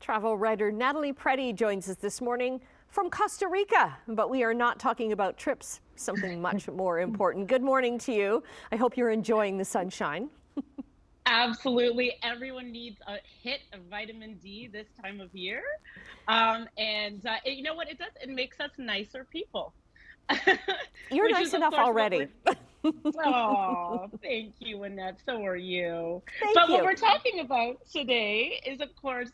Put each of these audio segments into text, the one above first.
Travel writer Natalie Preddie joins us this morning from Costa Rica, but we are not talking about trips, something much more important. Good morning to you. I hope you're enjoying the sunshine. Absolutely. Everyone needs a hit of vitamin D this time of year. You know what it does? It makes us nicer people. You're Which nice is, of enough course, what already. Oh, thank you, Annette. So are you. Thank But what you. we're talking about today is, of course,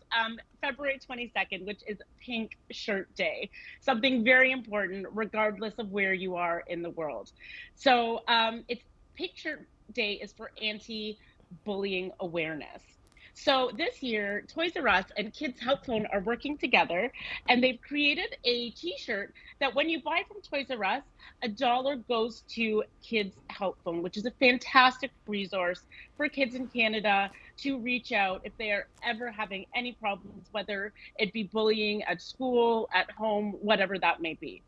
February 22nd, which is Pink Shirt Day, something very important, regardless of where you are in the world. So it's Pink Shirt Day is for anti-bullying awareness. So this year, Toys R Us and Kids Help Phone are working together, and they've created a T-shirt that when you buy from Toys R Us, $1 goes to Kids Help Phone, which is a fantastic resource for kids in Canada to reach out if they are ever having any problems, whether it be bullying at school, at home, whatever that may be.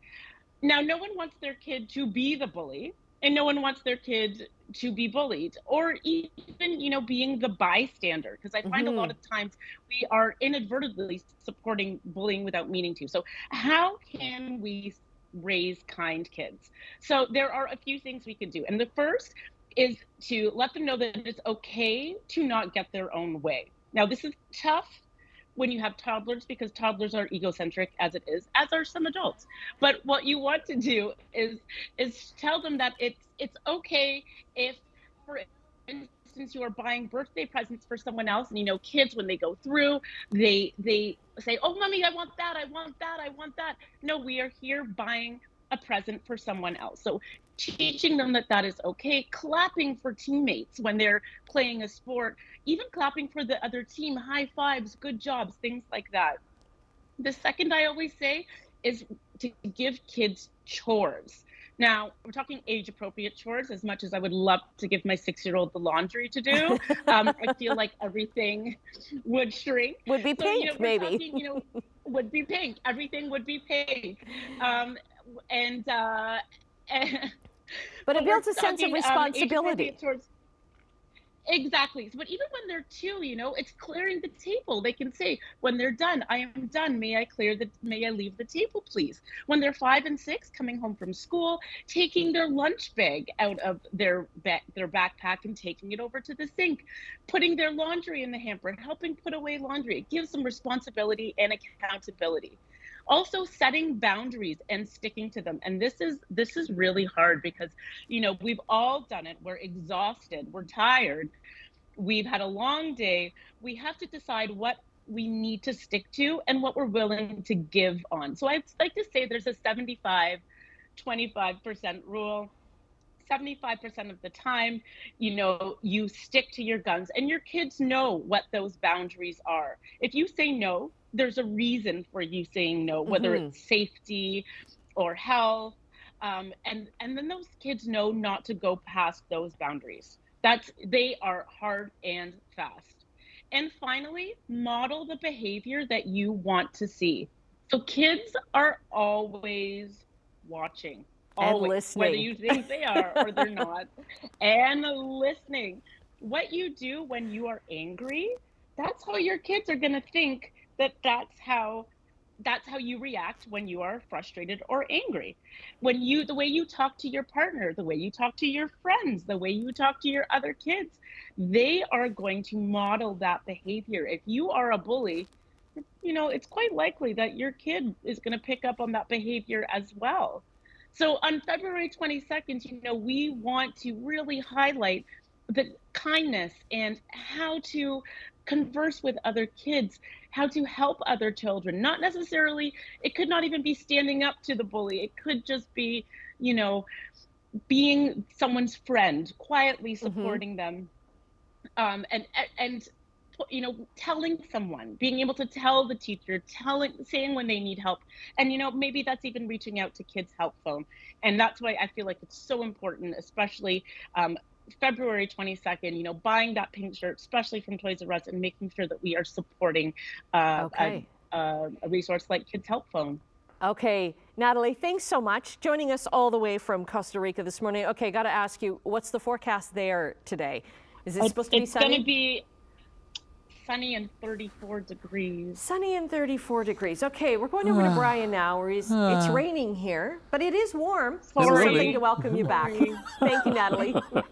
Now, no one wants their kid to be the bully, and no one wants their kid to be bullied, or even, being the bystander, because I find a lot of times we are inadvertently supporting bullying without meaning to. So how can we raise kind kids? So there are a few things we can do. And the first is to let them know that it's okay to not get their own way. Now, this is tough when you have toddlers, because toddlers are egocentric as it is, as are some adults. But what you want to do is tell them that it's okay if, for instance, you are buying birthday presents for someone else, and kids, when they go through, they say, "Oh, mommy, I want that, I want that, I want that." No, we are here buying a present for someone else. So teaching them that that is okay, clapping for teammates when they're playing a sport, even clapping for the other team, high fives, good jobs, things like that. The second I always say is to give kids chores. Now, we're talking age-appropriate chores. As much as I would love to give my 6-year-old the laundry to do, I feel like everything would shrink. Would be pink, we're maybe. talking, would be pink. Everything would be pink. And But it but we're builds a sense of talking responsibility. age-appropriate chores. Exactly. But even when they're 2, it's clearing the table. They can say, when they're done, "I am done. May I leave the table, please?" When they're 5 and 6, coming home from school, taking their lunch bag out of their backpack and taking it over to the sink, putting their laundry in the hamper, helping put away laundry. It gives them responsibility and accountability. Also, setting boundaries and sticking to them. And this is really hard, because we've all done it. We're exhausted, we're tired, we've had a long day. We have to decide what we need to stick to and what we're willing to give on. So I'd like to say there's a 75-25% rule. 75% of the time, you stick to your guns, and your kids know what those boundaries are. If you say no, there's a reason for you saying no, whether it's safety or health. And then those kids know not to go past those boundaries. They are hard and fast. And finally, model the behavior that you want to see. So kids are always watching. And Always, listening. whether you think they are or they're not, and listening. What you do when you are angry, that's how your kids are going to think that's how you react when you are frustrated or angry. The way you talk to your partner, the way you talk to your friends, the way you talk to your other kids, they are going to model that behavior. If you are a bully, it's quite likely that your kid is going to pick up on that behavior as well. So on February 22nd, we want to really highlight the kindness and how to converse with other kids, how to help other children. Not necessarily, it could not even be standing up to the bully. It could just be, being someone's friend, quietly supporting them, and telling someone, being able to tell the teacher, saying when they need help. And, maybe that's even reaching out to Kids Help Phone. And that's why I feel like it's so important, especially February 22nd, buying that pink shirt, especially from Toys R Us, and making sure that we are supporting a resource like Kids Help Phone. Okay, Natalie, thanks so much. Joining us all the way from Costa Rica this morning. Okay, got to ask you, what's the forecast there today? Is it supposed to be sunny? It's going to be sunny and 34 degrees. Sunny and 34 degrees. Okay, we're going over to Brian now, where it's raining here, but it is warm. So It's something really. to welcome you back. Thank you, Natalie.